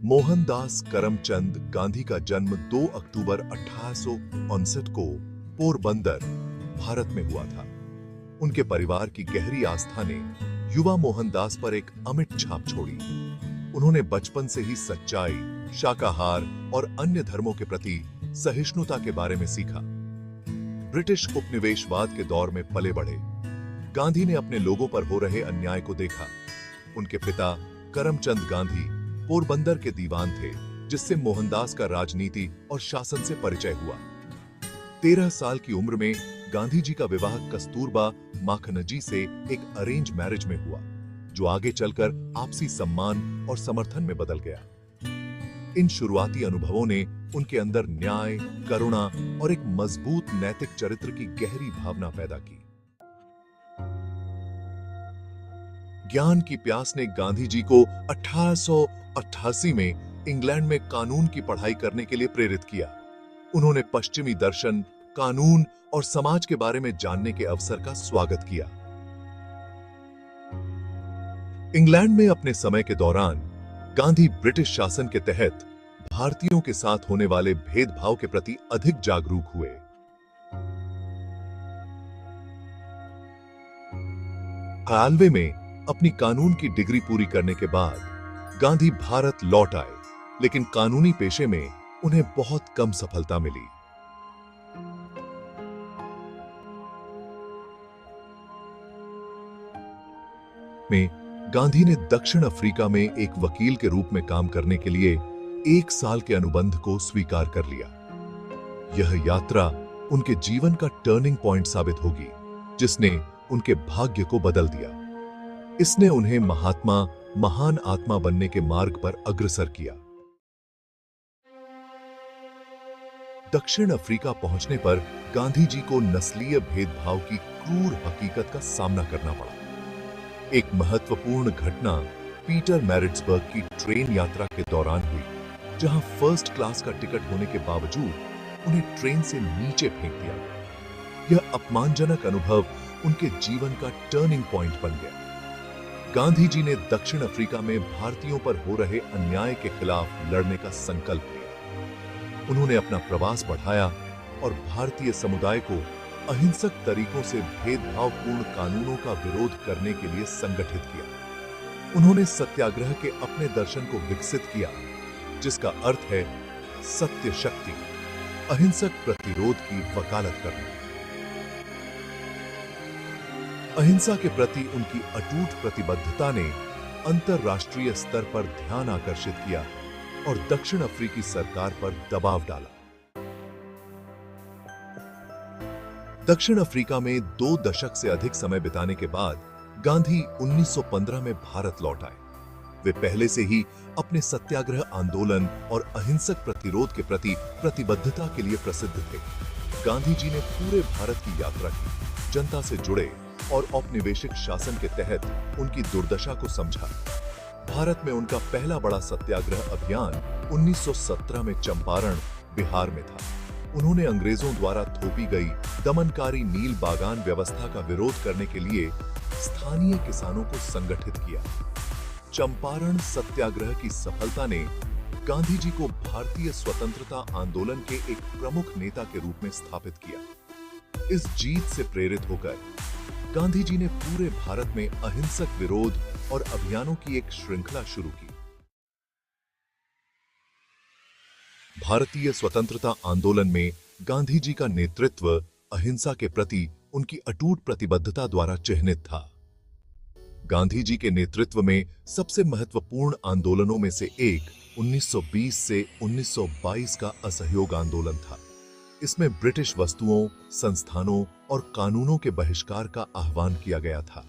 मोहनदास करमचंद गांधी का जन्म 2 अक्टूबर 1859 को पोरबंदर, भारत में हुआ था। उनके परिवार की गहरी आस्था ने युवा मोहनदास पर एक अमिट छाप छोड़ी। उन्होंने बचपन से ही सच्चाई, शाकाहार और अन्य धर्मों के प्रति सहिष्णुता के बारे में सीखा। ब्रिटिश उपनिवेशवाद के दौर में पले बढ़े गांधी ने अपने लोगों पर हो रहे अन्याय को देखा। उनके पिता करमचंद गांधी पोरबंदर के दीवान थे, जिससे मोहनदास का राजनीति और शासन से परिचय हुआ। 13 साल की उम्र में गांधी जी का विवाह कस्तूरबा माखनजी से एक अरेंज मैरिज में हुआ, जो आगे चलकर आपसी सम्मान और समर्थन में बदल गया। इन शुरुआती अनुभवों ने उनके अंदर न्याय, करुणा और एक मजबूत नैतिक चरित्र की गहरी भावना पैदा की। ज्ञान की प्यास ने गांधी जी को 1888 में इंग्लैंड में कानून की पढ़ाई करने के लिए प्रेरित किया। उन्होंने पश्चिमी दर्शन, कानून और समाज के बारे में जानने के अवसर का स्वागत किया। इंग्लैंड में अपने समय के दौरान गांधी ब्रिटिश शासन के तहत भारतीयों के साथ होने वाले भेदभाव के प्रति अधिक जागरूक हुए। हालवे में अपनी कानून की डिग्री पूरी करने के बाद गांधी भारत लौट आए, लेकिन कानूनी पेशे में उन्हें बहुत कम सफलता मिली। गांधी ने दक्षिण अफ्रीका में एक वकील के रूप में काम करने के लिए 1 साल के अनुबंध को स्वीकार कर लिया। यह यात्रा उनके जीवन का टर्निंग पॉइंट साबित होगी, जिसने उनके भाग्य को बदल दिया। इसने उन्हें महान आत्मा बनने के मार्ग पर अग्रसर किया। दक्षिण अफ्रीका पहुंचने पर गांधी जी को नस्लीय भेदभाव की क्रूर हकीकत का सामना करना पड़ा। एक महत्वपूर्ण घटना पीटर मैरिट्सबर्ग की ट्रेन यात्रा के दौरान हुई, जहां फर्स्ट क्लास का टिकट होने के बावजूद उन्हें ट्रेन से नीचे फेंक दिया गया। यह अपमानजनक अनुभव उनके जीवन का टर्निंग पॉइंट बन गया। गांधी जी ने दक्षिण अफ्रीका में भारतीयों पर हो रहे अन्याय के खिलाफ लड़ने का संकल्प लिया। उन्होंने अपना प्रवास बढ़ाया और भारतीय समुदाय को अहिंसक तरीकों से भेदभावपूर्ण कानूनों का विरोध करने के लिए संगठित किया। उन्होंने सत्याग्रह के अपने दर्शन को विकसित किया, जिसका अर्थ है सत्य शक्ति, अहिंसक प्रतिरोध की वकालत करना। अहिंसा के प्रति उनकी अटूट प्रतिबद्धता ने अंतरराष्ट्रीय स्तर पर ध्यान आकर्षित किया और दक्षिण अफ्रीकी सरकार पर दबाव डाला। दक्षिण अफ्रीका में 2 दशक से अधिक समय बिताने के बाद गांधी 1915 में भारत लौट आए। वे पहले से ही अपने सत्याग्रह आंदोलन और अहिंसक प्रतिरोध के प्रति प्रतिबद्धता के लिए प्रसिद्ध थे। गांधी जी ने पूरे भारत की यात्रा की, जनता से जुड़े और औपनिवेशिक शासन के तहत उनकी दुर्दशा को समझा। भारत में उनका पहला बड़ा सत्याग्रह अभियान 1917 में चंपारण, बिहार में था। उन्होंने अंग्रेजों द्वारा थोपी गई दमनकारी नील बागान व्यवस्था का विरोध करने के लिए स्थानीय किसानों को संगठित किया। चंपारण सत्याग्रह की सफलता ने गांधी जी को भारतीय स्वतंत्रता आंदोलन के एक प्रमुख नेता के रूप में स्थापित किया। इस जीत से प्रेरित होकर गांधी जी ने पूरे भारत में अहिंसक विरोध और अभियानों की एक श्रृंखला शुरू की। भारतीय स्वतंत्रता आंदोलन में गांधी जी का नेतृत्व अहिंसा के प्रति उनकी अटूट प्रतिबद्धता द्वारा चिह्नित था। गांधी जी के नेतृत्व में सबसे महत्वपूर्ण आंदोलनों में से एक 1920 से 1922 का असहयोग आंदोलन था। इसमें ब्रिटिश वस्तुओं, संस्थानों और कानूनों के बहिष्कार का आह्वान किया गया था।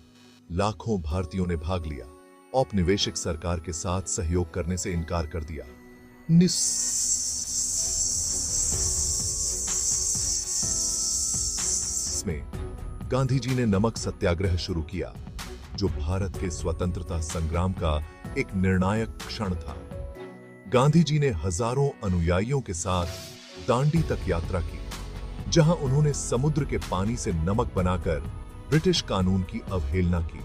लाखों भारतीयों ने भाग लिया, औपनिवेशिक सरकार के साथ सहयोग करने से इनकार कर दिया। में गांधी जी ने नमक सत्याग्रह शुरू किया, जो भारत के स्वतंत्रता संग्राम का एक निर्णायक क्षण था। गांधी जी ने हजारों अनुयायियों के साथ दांडी तक यात्रा की, जहां उन्होंने समुद्र के पानी से नमक बनाकर ब्रिटिश कानून की अवहेलना की।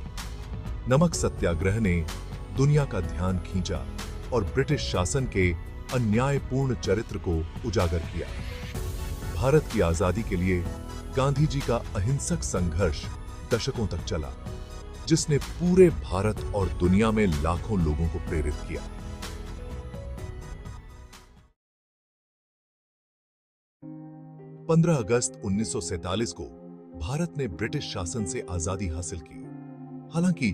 नमक सत्याग्रह ने दुनिया का ध्यान खींचा और ब्रिटिश शासन के अन्यायपूर्ण चरित्र को उजागर किया। भारत की आजादी के लिए गांधी जी का अहिंसक संघर्ष दशकों तक चला, जिसने पूरे भारत और दुनिया में लाखों लोगों को प्रेरित किया। पंद्रह अगस्त 1947 को भारत ने ब्रिटिश शासन से आजादी हासिल की। हालांकि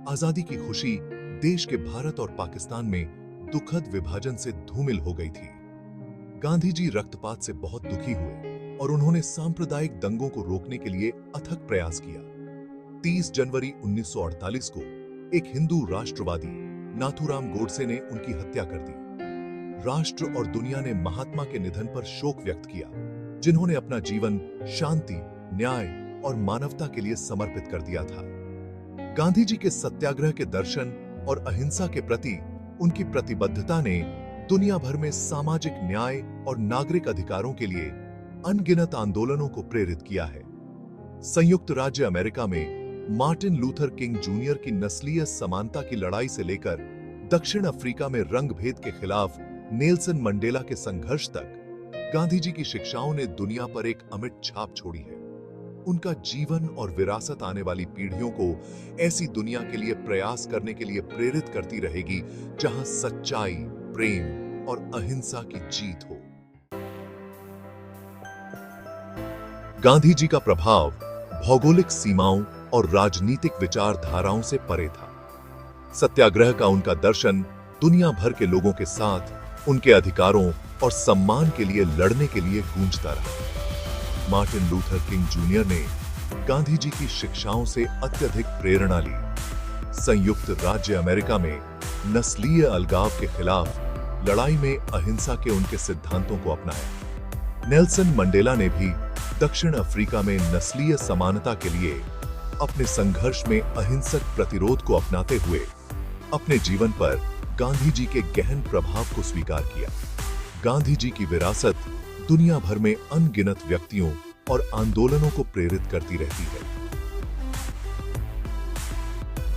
आजादी की खुशी देश के भारत और पाकिस्तान में दुखद विभाजन से धूमिल हो गई थी। गांधी जी रक्तपात से बहुत दुखी हुए और उन्होंने सांप्रदायिक दंगों को रोकने के लिए अथक प्रयास किया। 30 जनवरी 1948 को एक हिंदू राष्ट्रवादी नाथूराम गोडसे ने उनकी हत्या कर दी। राष्ट्र और दुनिया ने महात्मा के निधन पर शोक व्यक्त किया, जिन्होंने अपना जीवन शांति, न्याय और मानवता के लिए समर्पित कर दिया था। गांधी जी के सत्याग्रह के दर्शन और अहिंसा के प्रति उनकी प्रतिबद्धता ने दुनिया भर में सामाजिक न्याय और नागरिक अधिकारों के लिए अनगिनत आंदोलनों को प्रेरित किया है। संयुक्त राज्य अमेरिका में मार्टिन लूथर किंग जूनियर की नस्लीय समानता की लड़ाई से लेकर दक्षिण अफ्रीका में रंग भेद के खिलाफ नेल्सन मंडेला के संघर्ष तक गांधी जी की शिक्षाओं ने दुनिया पर एक अमिट छाप छोड़ी है। उनका जीवन और विरासत आने वाली पीढ़ियों को ऐसी दुनिया के लिए प्रयास करने के लिए प्रेरित करती रहेगी जहां सच्चाई, प्रेम और अहिंसा की जीत हो। गांधी जी का प्रभाव भौगोलिक सीमाओं और राजनीतिक विचारधाराओं से परे था। सत्याग्रह का उनका दर्शन दुनिया भर के लोगों के साथ उनके अधिकारों और सम्मान के लिए लड़ने के लिए गूंजता रहा। मार्टिन लूथर किंग जूनियर ने गांधी जी की शिक्षाओं से अत्यधिक प्रेरणा ली। संयुक्त राज्य अमेरिका में नस्लीय अलगाव के खिलाफ लड़ाई में अहिंसा के उनके सिद्धांतों को अपनाया। नेल्सन मंडेला ने भी दक्षिण अफ्रीका में नस्लीय समानता के लिए अपने संघर्ष में अहिंसक प्रतिरोध को अपनाते हुए अपने जीवन पर गांधी जी के गहन प्रभाव को स्वीकार किया। गांधी जी की विरासत दुनिया भर में अनगिनत व्यक्तियों और आंदोलनों को प्रेरित करती रहती है।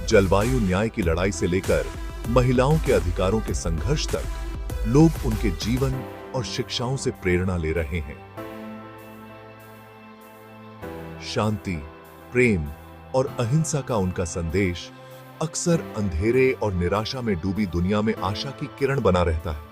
जलवायु न्याय की लड़ाई से लेकर महिलाओं के अधिकारों के संघर्ष तक लोग उनके जीवन और शिक्षाओं से प्रेरणा ले रहे हैं। शांति, प्रेम और अहिंसा का उनका संदेश अक्सर अंधेरे और निराशा में डूबी दुनिया में आशा की किरण बना रहता है।